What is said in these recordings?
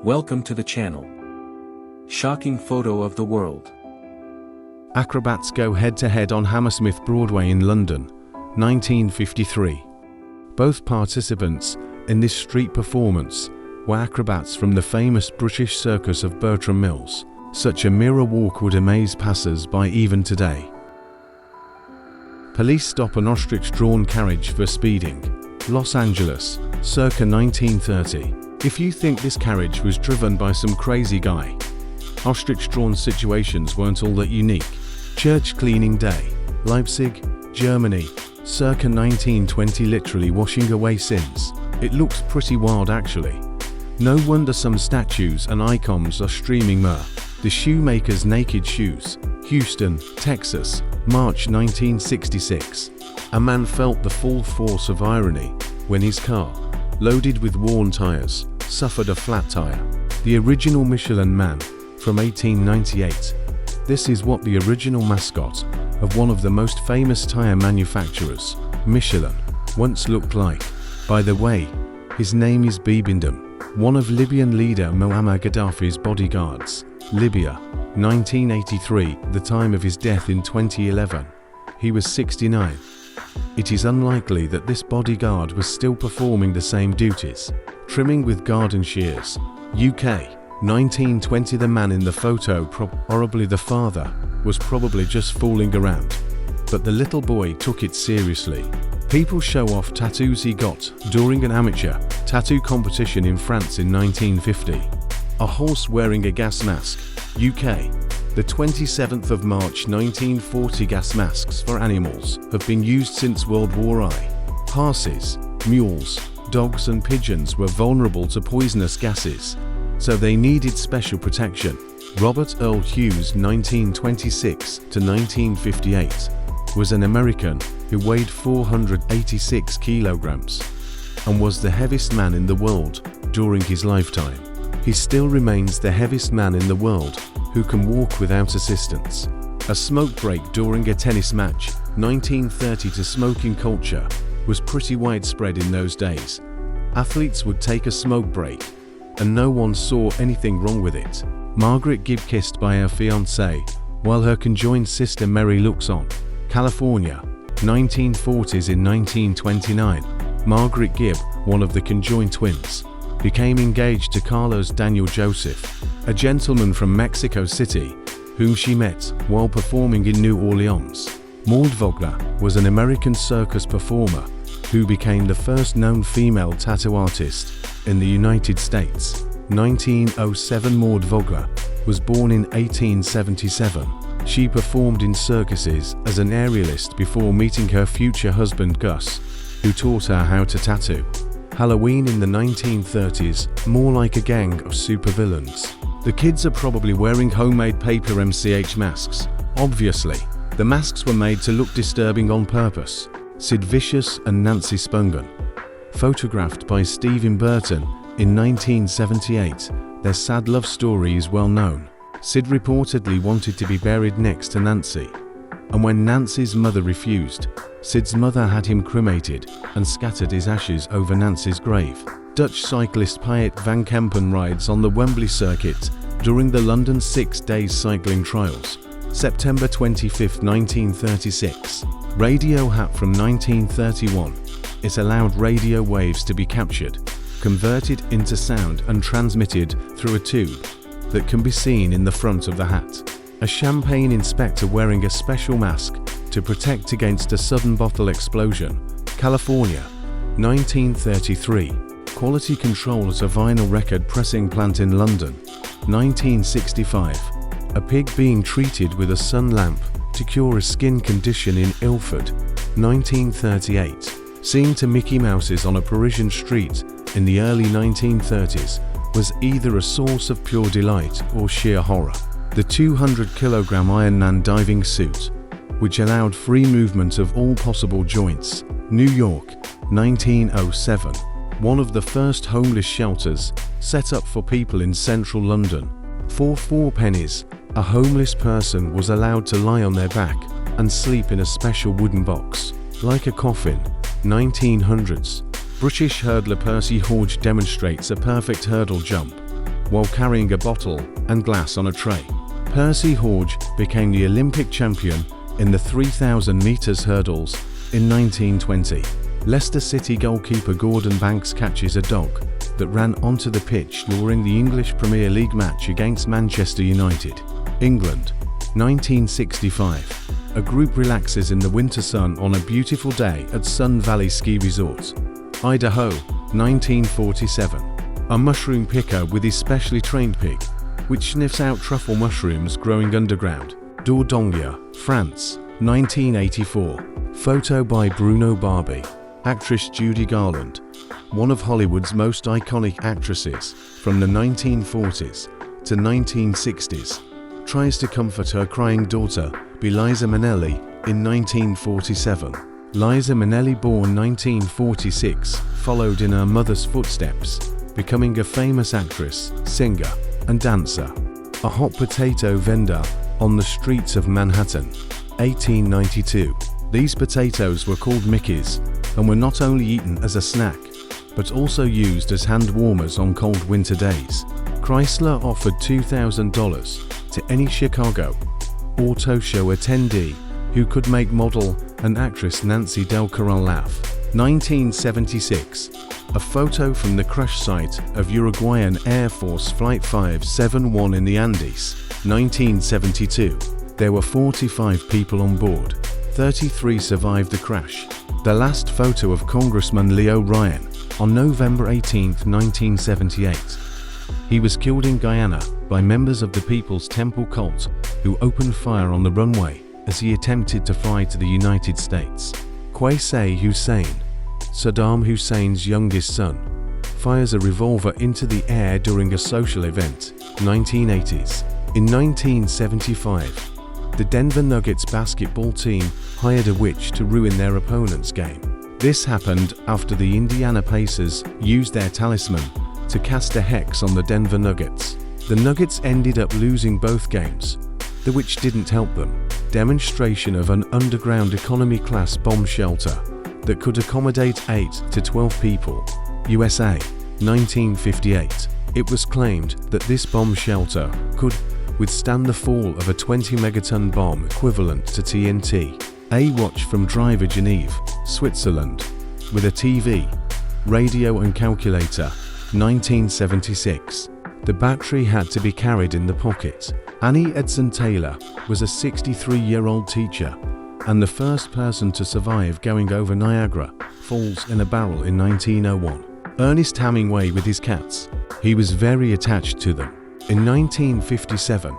Welcome to the channel. Shocking photo of the world. Acrobats go head-to-head on Hammersmith Broadway in London, 1953. Both participants in this street performance were acrobats from the famous British circus of Bertram Mills. Such a mirror walk would amaze passers-by even today. Police stop an ostrich-drawn carriage for speeding. Los Angeles, circa 1930. If you think this carriage was driven by some crazy guy, ostrich-drawn situations weren't all that unique. Church cleaning day, Leipzig, Germany, circa 1920, literally washing away sins. It looks pretty wild actually. No wonder some statues and icons are streaming myrrh. The shoemaker's naked shoes, Houston, Texas, March 1966. A man felt the full force of irony when his car, loaded with worn tires, suffered a flat tire. The original Michelin Man, from 1898. This is what the original mascot of one of the most famous tire manufacturers, Michelin, once looked like. By the way, his name is Bibindum, one of Libyan leader Muammar Gaddafi's bodyguards. Libya, 1983, the time of his death in 2011. He was 69. It is unlikely that this bodyguard was still performing the same duties. Trimming with garden shears, UK, 1920. The man in the photo, probably the father, was probably just fooling around. But the little boy took it seriously. People show off tattoos he got during an amateur tattoo competition in France in 1950. A horse wearing a gas mask, UK. The 27th of March 1940. Gas masks for animals have been used since World War I. Horses, mules, dogs and pigeons were vulnerable to poisonous gases, so they needed special protection. Robert Earl Hughes, 1926 to 1958, was an American who weighed 486 kilograms and was the heaviest man in the world during his lifetime. He still remains the heaviest man in the world who can walk without assistance. A smoke break during a tennis match, 1930. To smoking culture was pretty widespread in those days. Athletes would take a smoke break, and no one saw anything wrong with it. Margaret Gibb kissed by her fiancé while her conjoined sister Mary looks on. California, 1940s. In 1929, Margaret Gibb, one of the conjoined twins, became engaged to Carlos Daniel Joseph, a gentleman from Mexico City, whom she met while performing in New Orleans. Maud Vogler was an American circus performer who became the first known female tattoo artist in the United States. 1907. Maud Vogler was born in 1877. She performed in circuses as an aerialist before meeting her future husband Gus, who taught her how to tattoo. Halloween in the 1930s, more like a gang of supervillains. The kids are probably wearing homemade paper MCH masks. Obviously, the masks were made to look disturbing on purpose. Sid Vicious and Nancy Spungen. Photographed by Stephen Burton in 1978, their sad love story is well known. Sid reportedly wanted to be buried next to Nancy, and when Nancy's mother refused, Sid's mother had him cremated and scattered his ashes over Nancy's grave. Dutch cyclist Piet van Kempen rides on the Wembley circuit during the London 6 Days Cycling Trials. September 25, 1936. Radio hat from 1931. It allowed radio waves to be captured, converted into sound and transmitted through a tube that can be seen in the front of the hat. A champagne inspector wearing a special mask to protect against a sudden bottle explosion. California, 1933. Quality control at a vinyl record pressing plant in London, 1965. A pig being treated with a sun lamp to cure a skin condition in Ilford, 1938. Seeing to Mickey Mouses on a Parisian street in the early 1930s was either a source of pure delight or sheer horror. The 200-kilogram Iron Man diving suit, which allowed free movement of all possible joints. New York, 1907. One of the first homeless shelters set up for people in central London. For 4 pennies, a homeless person was allowed to lie on their back and sleep in a special wooden box, like a coffin. 1900s. British hurdler Percy Hodge demonstrates a perfect hurdle jump while carrying a bottle and glass on a tray. Percy Horge became the Olympic champion in the 3,000 meters hurdles in 1920. Leicester City goalkeeper Gordon Banks catches a dog that ran onto the pitch during the English Premier League match against Manchester United. England, 1965. A group relaxes in the winter sun on a beautiful day at Sun Valley Ski Resort. Idaho, 1947. A mushroom picker with his specially trained pig, which sniffs out truffle mushrooms growing underground. Dordogne, France, 1984. Photo by Bruno Barbie. Actress Judy Garland, one of Hollywood's most iconic actresses from the 1940s to 1960s, tries to comfort her crying daughter, Liza Minnelli, in 1947. Liza Minnelli, born 1946, followed in her mother's footsteps, becoming a famous actress, singer, and dancer. A hot potato vendor on the streets of Manhattan, 1892. These potatoes were called Mickeys and were not only eaten as a snack, but also used as hand warmers on cold winter days. Chrysler offered $2,000 to any Chicago auto show attendee who could make model and actress Nancy Del Corral laugh. 1976. A photo from the crash site of Uruguayan Air Force Flight 571 in the Andes. 1972. There were 45 people on board. 33 survived the crash. The last photo of Congressman Leo Ryan on November 18, 1978. He was killed in Guyana by members of the People's Temple cult who opened fire on the runway as he attempted to fly to the United States. Qusay Hussein, Saddam Hussein's youngest son, fires a revolver into the air during a social event. 1980s. In 1975, the Denver Nuggets basketball team hired a witch to ruin their opponent's game. This happened after the Indiana Pacers used their talisman to cast a hex on the Denver Nuggets. The Nuggets ended up losing both games. The witch didn't help them. Demonstration of an underground economy-class bomb shelter that could accommodate 8 to 12 people. USA, 1958. It was claimed that this bomb shelter could withstand the fall of a 20 megaton bomb equivalent to TNT. A watch from driver Genève, Switzerland, with a TV, radio and calculator. 1976. The battery had to be carried in the pocket. Annie Edson Taylor was a 63-year-old teacher and the first person to survive going over Niagara Falls in a barrel in 1901. Ernest Hemingway with his cats. He was very attached to them. In 1957,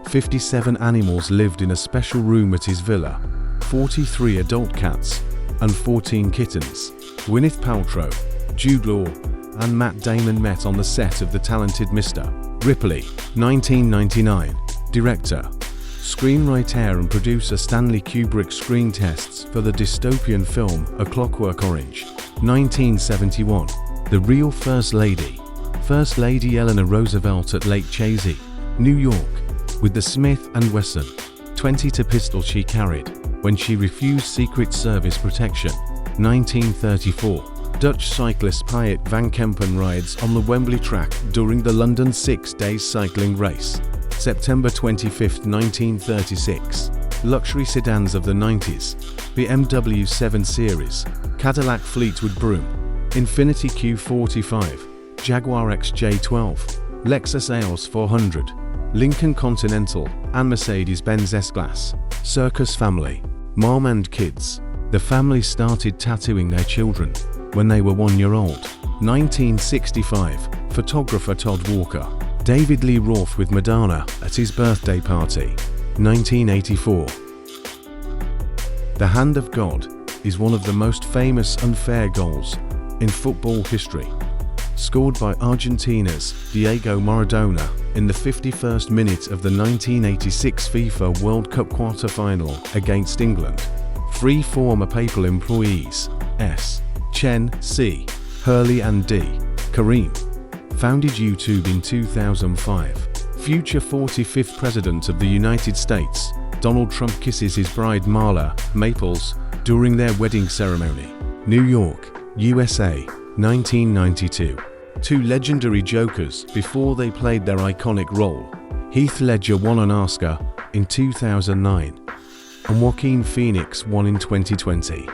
57 animals lived in a special room at his villa, 43 adult cats and 14 kittens. Gwyneth Paltrow, Jude Law, and Matt Damon met on the set of The Talented Mr. Ripley. 1999. Director, screenwriter and producer Stanley Kubrick screen tests for the dystopian film A Clockwork Orange. 1971. The real First Lady. First Lady Eleanor Roosevelt at Lake Chazy, New York, with the Smith & Wesson .22 pistol she carried when she refused Secret Service protection. 1934. Dutch cyclist Piet van Kempen rides on the Wembley track during the London 6 Days cycling race. September 25, 1936. Luxury sedans of the 90s. BMW 7 Series, Cadillac Fleetwood Broom, Infiniti Q45, Jaguar XJ12, Lexus EOS 400, Lincoln Continental, and Mercedes-Benz S-Class. Circus family. Mom and kids. The family started tattooing their children when they were 1 year old. 1965. Photographer Todd Walker. David Lee Roth with Madonna at his birthday party. 1984. The Hand of God is one of the most famous unfair goals in football history, scored by Argentina's Diego Maradona in the 51st minute of the 1986 FIFA World Cup quarter-final against England. Three former Papal employees, S. Chen, C. Hurley and D. Kareem, founded YouTube in 2005. Future 45th President of the United States, Donald Trump kisses his bride Marla Maples during their wedding ceremony. New York, USA, 1992. Two legendary Jokers before they played their iconic role. Heath Ledger won an Oscar in 2009, and Joaquin Phoenix won in 2020.